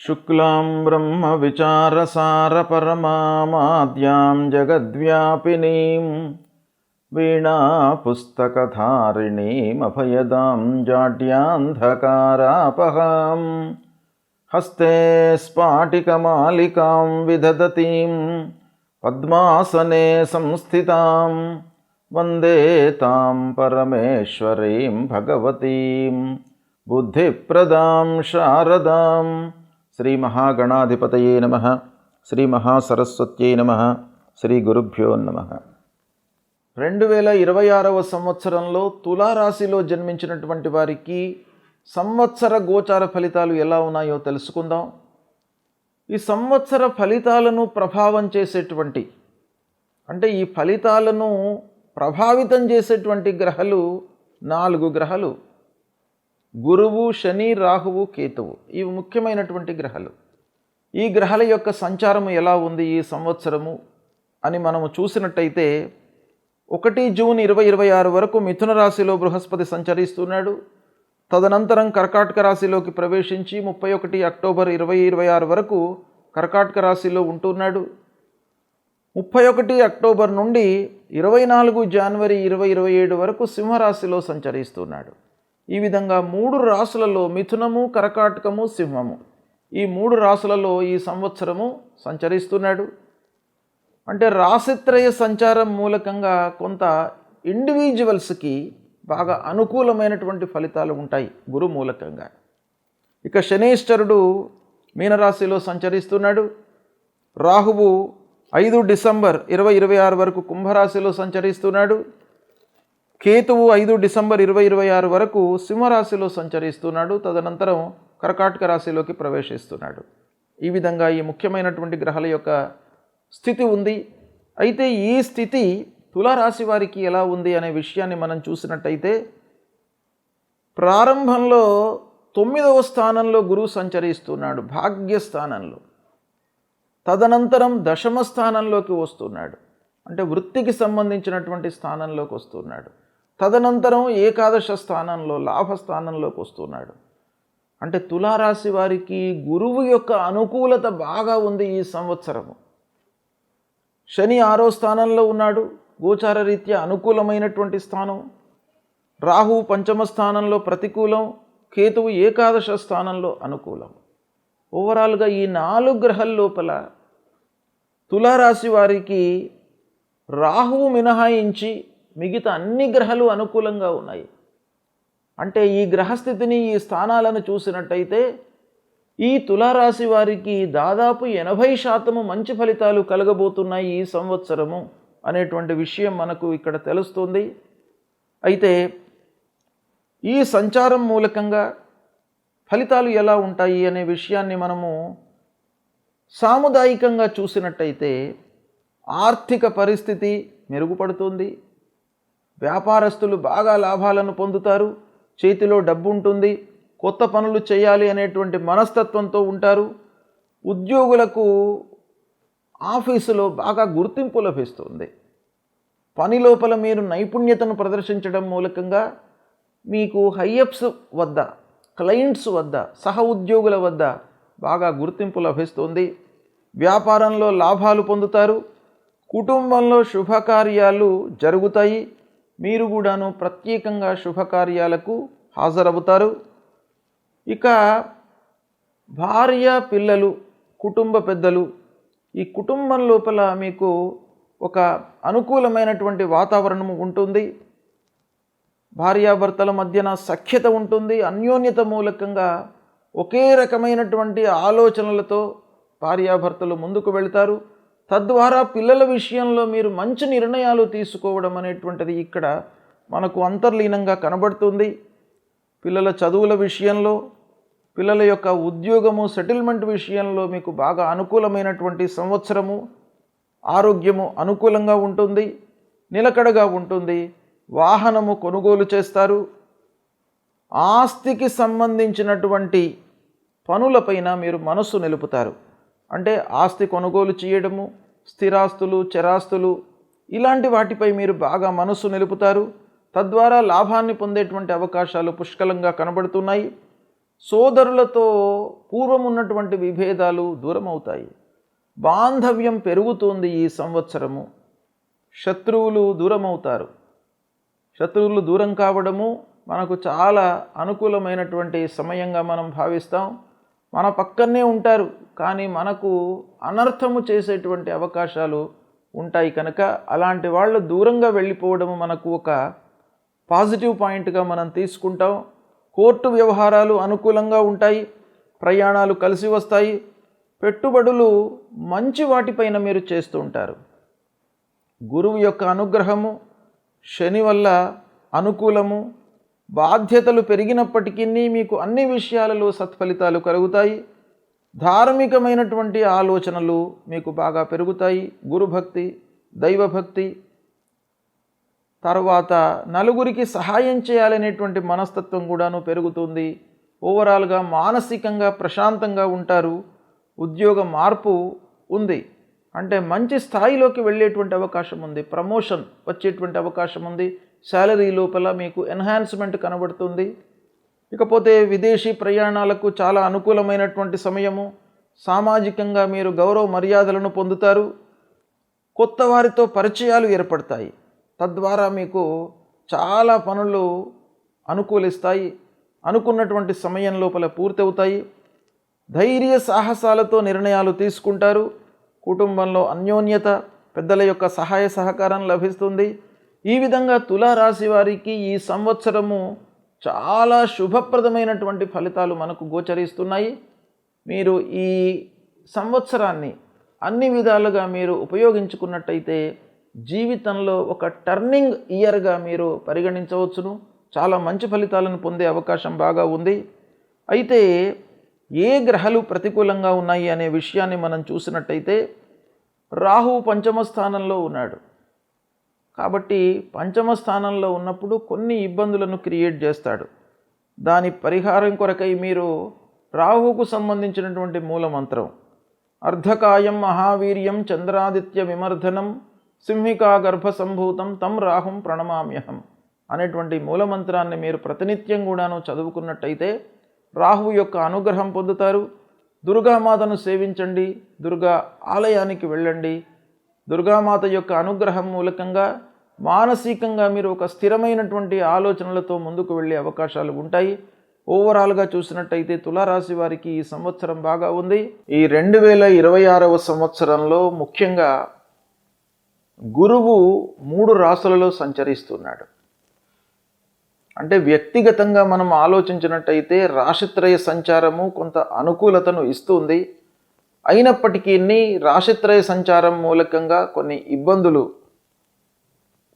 శుక్లాం బ్రహ్మవిచారసారపరమామాద్యాం జగద్వ్యాపినీం వీణాపుస్తకధారిణీమభయదాం జాడ్యాంధకారాపహాం హస్తే స్ఫాటికమాలికాం విదధతీం పద్మాసనే సంస్థితాం వందే తాం పరమేశ్వరీం భగవతీం బుద్ధిప్రదాం శారదాం. శ్రీ మహాగణాధిపతయే నమః. శ్రీ మహాసరస్వత్యై నమః. శ్రీ గురుభ్యో నమః. 2026వ సంవత్సరంలో తులారాశిలో జన్మించినటువంటి వారికి సంవత్సర గోచార ఫలితాలు ఎలా ఉన్నాయో తెలుసుకుందాం. ఈ సంవత్సర ఫలితాలను ప్రభావం చేసేటువంటి ఈ ఫలితాలను ప్రభావితం చేసేటువంటి గ్రహాలు 4 గ్రహాలు: గురువు, శని, రాహువు, కేతువు. ఇవి ముఖ్యమైనటువంటి గ్రహాలు. ఈ గ్రహాల యొక్క సంచారము ఎలా ఉంది ఈ సంవత్సరము అని మనము చూసినట్టయితే 1 జూన్ 2026 వరకు మిథున రాశిలో బృహస్పతి సంచరిస్తున్నాడు. తదనంతరం కర్కాటక రాశిలోకి ప్రవేశించి 31 అక్టోబర్ 2026 వరకు కర్కాటక రాశిలో ఉంటున్నాడు. 31 అక్టోబర్ నుండి 24 జనవరి 2027 వరకు సింహరాశిలో సంచరిస్తున్నాడు. ఈ విధంగా 3 రాశులలో మిథునము, కర్కాటకము, సింహము, ఈ 3 రాశులలో ఈ సంవత్సరము సంచరిస్తున్నాడు. అంటే రాశిత్రయ సంచారం మూలకంగా కొంత ఇండివిజువల్స్కి బాగా అనుకూలమైనటువంటి ఫలితాలు ఉంటాయి గురు మూలకంగా. ఇక శనీశ్వరుడు మీనరాశిలో సంచరిస్తున్నాడు. రాహువు 5 డిసెంబర్ 2026 వరకు కుంభరాశిలో సంచరిస్తున్నాడు. కేతువు 5 డిసెంబర్ 2026 వరకు సింహరాశిలో సంచరిస్తున్నాడు. తదనంతరం కర్కాటక రాశిలోకి ప్రవేశిస్తున్నాడు. ఈ విధంగా ఈ ముఖ్యమైనటువంటి గ్రహాల యొక్క స్థితి ఉంది. అయితే ఈ స్థితి తులారాశి వారికి ఎలా ఉంది అనే విషయాన్ని మనం చూసినట్టయితే, ప్రారంభంలో 9వ స్థానంలో గురువు సంచరిస్తున్నాడు, భాగ్యస్థానంలో. తదనంతరం 10వ స్థానంలోకి వస్తున్నాడు, అంటే వృత్తికి సంబంధించినటువంటి స్థానంలోకి వస్తున్నాడు. తదనంతరం ఏకాదశ స్థానంలో, లాభస్థానంలోకి వస్తున్నాడు. అంటే తులారాశి వారికి గురువు యొక్క అనుకూలత బాగా ఉంది ఈ సంవత్సరము. శని 6వ స్థానంలో ఉన్నాడు, గోచార రీత్యా అనుకూలమైనటువంటి స్థానం. రాహువు 5వ స్థానంలో ప్రతికూలం, కేతువు ఏకాదశ స్థానంలో అనుకూలం. ఓవరాల్గా ఈ 4 గ్రహాల లోపల తులారాశి వారికి రాహువు మినహాయించి మిగతా అన్ని గ్రహాలు అనుకూలంగా ఉన్నాయి. అంటే ఈ గ్రహస్థితిని, ఈ స్థానాలను చూసినట్టయితే ఈ తులారాశి వారికి దాదాపు 80% మంచి ఫలితాలు కలగబోతున్నాయి ఈ సంవత్సరము అనేటువంటి విషయం మనకు ఇక్కడ తెలుస్తుంది. అయితే ఈ సంచారం మూలకంగా ఫలితాలు ఎలా ఉంటాయి అనే విషయాన్ని మనము సాముదాయికంగా చూసినట్టయితే ఆర్థిక పరిస్థితి మెరుగుపడుతుంది. వ్యాపారస్తులు బాగా లాభాలను పొందుతారు, చేతిలో డబ్బు ఉంటుంది, కొత్త పనులు చేయాలి అనేటువంటి మనస్తత్వంతో ఉంటారు. ఉద్యోగులకు ఆఫీసులో బాగా గుర్తింపు లభిస్తుంది. పని లోపల మీరు నైపుణ్యతను ప్రదర్శించడం మూలకంగా మీకు హైయప్స్ వద్ద, క్లయింట్స్ వద్ద, సహ ఉద్యోగుల వద్ద బాగా గుర్తింపు లభిస్తుంది. వ్యాపారంలో లాభాలు పొందుతారు. కుటుంబంలో శుభకార్యాలు జరుగుతాయి. మీరు కూడాను ప్రత్యేకంగా శుభకార్యాలకు హాజరవుతారు. ఇక భార్య, పిల్లలు, కుటుంబ పెద్దలు, ఈ కుటుంబం లోపల మీకు ఒక అనుకూలమైనటువంటి వాతావరణం ఉంటుంది. భార్యాభర్తల మధ్యన సఖ్యత ఉంటుంది. అన్యోన్యత మూలకంగా ఒకే రకమైనటువంటి ఆలోచనలతో భార్యాభర్తలు ముందుకు వెళ్తారు. తద్వారా పిల్లల విషయంలో మీరు మంచి నిర్ణయాలు తీసుకోవడం అనేటువంటిది ఇక్కడ మనకు అంతర్లీనంగా కనబడుతుంది. పిల్లల చదువుల విషయంలో, పిల్లల యొక్క ఉద్యోగము, సెటిల్మెంట్ విషయంలో మీకు బాగా అనుకూలమైనటువంటి సంవత్సరము. ఆరోగ్యము అనుకూలంగా ఉంటుంది, నిలకడగా ఉంటుంది. వాహనము కొనుగోలు చేస్తారు. ఆస్తికి సంబంధించినటువంటి పనులపైన మీరు మనస్సు నిలుపుతారు. అంటే ఆస్తి కొనుగోలు చేయడము, స్థిరాస్తులు, చరాస్తులు, ఇలాంటి వాటిపై మీరు బాగా మనస్సు నిలుపుతారు. తద్వారా లాభాన్ని పొందేటువంటి అవకాశాలు పుష్కలంగా కనబడుతున్నాయి. సోదరులతో పూర్వం ఉన్నటువంటి విభేదాలు దూరం అవుతాయి. బాంధవ్యం పెరుగుతుంది ఈ సంవత్సరము. శత్రువులు దూరం అవుతారు. శత్రువులు దూరం కావడము మనకు చాలా అనుకూలమైనటువంటి సమయంగా మనం భావిస్తాం. మన పక్కనే ఉంటారు, కానీ మనకు అనర్థము చేసేటువంటి అవకాశాలు ఉంటాయి. కనుక అలాంటి వాళ్ళు దూరంగా వెళ్ళిపోవడము మనకు ఒక పాజిటివ్ పాయింట్గా మనం తీసుకుంటాం. కోర్టు వ్యవహారాలు అనుకూలంగా ఉంటాయి. ప్రయాణాలు కలిసి వస్తాయి. పెట్టుబడులు మంచి వాటిపైన మీరు చేస్తూ ఉంటారు. గురువు యొక్క అనుగ్రహము, శని వల్ల అనుకూలము. బాధ్యతలు పెరిగినప్పటికీ మీకు అన్ని విషయాలలో సత్ఫలితాలు కలుగుతాయి. ధార్మికమైనటువంటి ఆలోచనలు మీకు బాగా పెరుగుతాయి. గురుభక్తి, దైవభక్తి, తర్వాత నలుగురికి సహాయం చేయాలనేటువంటి మనస్తత్వం కూడాను పెరుగుతుంది. ఓవరాల్గా మానసికంగా ప్రశాంతంగా ఉంటారు. ఉద్యోగ మార్పు ఉంది, అంటే మంచి స్థాయిలోకి వెళ్ళేటువంటి అవకాశం ఉంది. ప్రమోషన్ వచ్చేటువంటి అవకాశం ఉంది. శాలరీ లోపల మీకు ఎన్హాన్స్మెంట్ కనబడుతుంది. ఇకపోతే విదేశీ ప్రయాణాలకు చాలా అనుకూలమైనటువంటి సమయము. సామాజికంగా మీరు గౌరవ మర్యాదలను పొందుతారు. కొత్త వారితో పరిచయాలు ఏర్పడతాయి. తద్వారా మీకు చాలా పనులు అనుకూలిస్తాయి. అనుకున్నటువంటి సమయం లోపల పూర్తవుతాయి. ధైర్య సాహసాలతో నిర్ణయాలు తీసుకుంటారు. కుటుంబంలో అన్యోన్యత, పెద్దల యొక్క సహాయ సహకారం లభిస్తుంది. ఈ విధంగా తులారాశి వారికి ఈ సంవత్సరము చాలా శుభప్రదమైనటువంటి ఫలితాలు మనకు గోచరిస్తున్నాయి. మీరు ఈ సంవత్సరాన్ని అన్ని విధాలుగా మీరు ఉపయోగించుకున్నట్టయితే జీవితంలో ఒక టర్నింగ్ ఇయర్గా మీరు పరిగణించవచ్చును. చాలా మంచి ఫలితాలను పొందే అవకాశం బాగా ఉంది. అయితే ఏ గ్రహాలు ప్రతికూలంగా ఉన్నాయి అనే విషయాన్ని మనం చూసినట్టయితే రాహు పంచమ స్థానంలో ఉన్నాడు. కాబట్టి పంచమ స్థానంలో ఉన్నప్పుడు కొన్ని ఇబ్బందులను క్రియేట్ చేస్తాడు. దాని పరిహారం కొరకై మీరు రాహుకు సంబంధించినటువంటి మూలమంత్రం అర్ధకాయం మహావీర్యం చంద్రాదిత్య విమర్ధనం సింహికా గర్భ సంభూతం తం రాహుం ప్రణమామ్యహం అనేటువంటి మూలమంత్రాన్ని మీరు ప్రతినిత్యం కూడాను చదువుకున్నట్టయితే రాహువు యొక్క అనుగ్రహం పొందుతారు. దుర్గామాతను సేవించండి. దుర్గా ఆలయానికి వెళ్ళండి. దుర్గామాత యొక్క అనుగ్రహం మూలకంగా మానసికంగా మీరు ఒక స్థిరమైనటువంటి ఆలోచనలతో ముందుకు వెళ్ళే అవకాశాలు ఉంటాయి. ఓవరాల్గా చూసినట్టయితే తులారాశి వారికి ఈ సంవత్సరం బాగా ఉంది. ఈ 2026వ సంవత్సరంలో ముఖ్యంగా గురువు 3 రాశులలో సంచరిస్తున్నాడు. అంటే వ్యక్తిగతంగా మనం ఆలోచించినట్టయితే రాశిత్రయ సంచారము కొంత అనుకూలతను ఇస్తుంది. అయినప్పటికీ రాశిత్రయ సంచారం మూలకంగా కొన్ని ఇబ్బందులు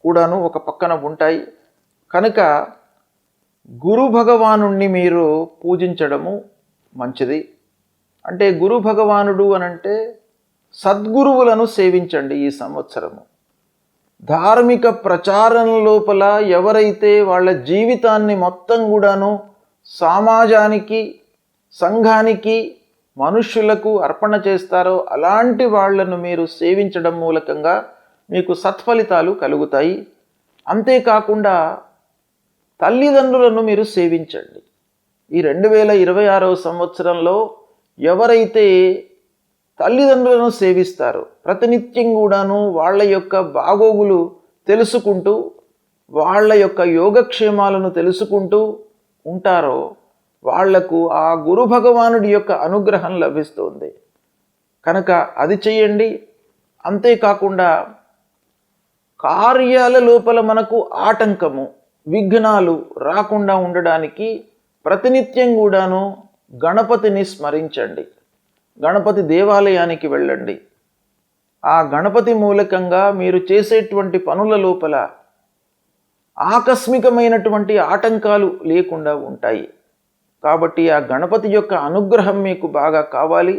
కూడాను ఒక పక్కన ఉంటాయి. కనుక గురు భగవానుణ్ణి మీరు పూజించడము మంచిది. అంటే గురు భగవానుడు అనంటే సద్గురువులను సేవించండి. ఈ సంవత్సరము ధార్మిక ప్రచారం లోపల ఎవరైతే వాళ్ళ జీవితాన్ని మొత్తం కూడాను సమాజానికి, సంఘానికి, మనుష్యులకు అర్పణ చేస్తారో అలాంటి వాళ్లను మీరు సేవించడం మూలకంగా మీకు సత్ఫలితాలు కలుగుతాయి. అంతేకాకుండా తల్లిదండ్రులను మీరు సేవించండి. ఈ 2026వ సంవత్సరంలో ఎవరైతే తల్లిదండ్రులను సేవిస్తారో ప్రతినిత్యం కూడాను వాళ్ళ యొక్క బాగోగులు తెలుసుకుంటూ, వాళ్ళ యొక్క యోగక్షేమాలను తెలుసుకుంటూ ఉంటారో వాళ్లకు ఆ గురు భగవానుడి యొక్క అనుగ్రహం లభిస్తుంది. కనుక అది చేయండి. అంతేకాకుండా కార్యాల లోపల మనకు ఆటంకము, విఘ్నాలు రాకుండా ఉండడానికి ప్రతినిత్యం కూడాను గణపతిని స్మరించండి. గణపతి దేవాలయానికి వెళ్ళండి. ఆ గణపతి మూలకంగా మీరు చేసేటువంటి పనుల లోపల ఆకస్మికమైనటువంటి ఆటంకాలు లేకుండా ఉంటాయి. కాబట్టి ఆ గణపతి యొక్క అనుగ్రహం మీకు బాగా కావాలి.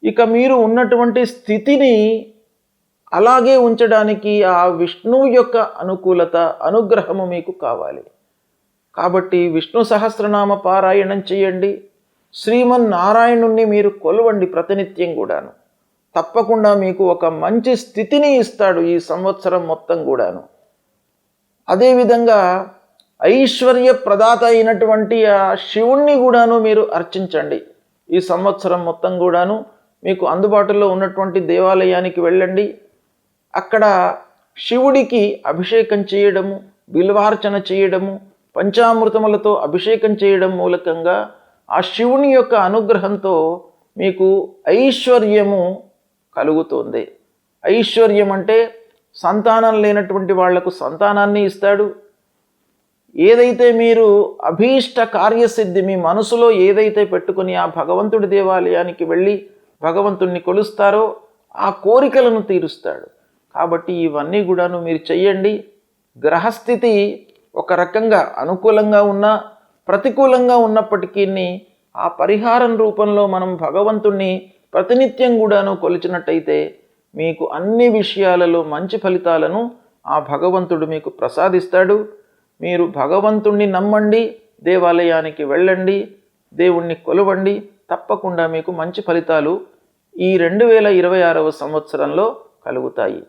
ఇక మీరు ఉన్నటువంటి స్థితిని అలాగే ఉంచడానికి ఆ విష్ణువు యొక్క అనుకూలత, అనుగ్రహము మీకు కావాలి. కాబట్టి విష్ణు సహస్రనామ పారాయణం చేయండి. శ్రీమన్నారాయణుణ్ణి మీరు కొలవండి ప్రతినిత్యం కూడాను. తప్పకుండా మీకు ఒక మంచి స్థితిని ఇస్తాడు ఈ సంవత్సరం మొత్తం కూడాను. అదేవిధంగా ఐశ్వర్య ప్రదాత అయినటువంటి ఆ శివుణ్ణి కూడాను మీరు అర్చించండి. ఈ సంవత్సరం మొత్తం కూడాను మీకు అందుబాటులో ఉన్నటువంటి దేవాలయానికి వెళ్ళండి. అక్కడ శివుడికి అభిషేకం చేయడము, బిల్వార్చన చేయడము, పంచామృతములతో అభిషేకం చేయడం మూలకంగా ఆ శివుని యొక్క అనుగ్రహంతో మీకు ఐశ్వర్యము కలుగుతుంది. ఐశ్వర్యం అంటే సంతానం లేనటువంటి వాళ్లకు సంతానాన్ని ఇస్తాడు. ఏదైతే మీరు అభీష్ట కార్యసిద్ధి మీ మనసులో ఏదైతే పెట్టుకుని ఆ భగవంతుడి దేవాలయానికి వెళ్ళి భగవంతుణ్ణి కొలుస్తారో ఆ కోరికలను తీరుస్తాడు. కాబట్టి ఇవన్నీ కూడాను మీరు చెయ్యండి. గ్రహస్థితి ఒక రకంగా అనుకూలంగా ఉన్నా ప్రతికూలంగా ఉన్నప్పటికీ ఆ పరిహారం రూపంలో మనం భగవంతుణ్ణి ప్రతినిత్యం కూడాను కొలిచినట్టయితే మీకు అన్ని విషయాలలో మంచి ఫలితాలను ఆ భగవంతుడు మీకు ప్రసాదిస్తాడు. మీరు భగవంతుణ్ణి నమ్మండి, దేవాలయానికి వెళ్ళండి, దేవుణ్ణి కొలవండి. తప్పకుండా మీకు మంచి ఫలితాలు ఈ 2026వ సంవత్సరంలో కలుగుతాయి.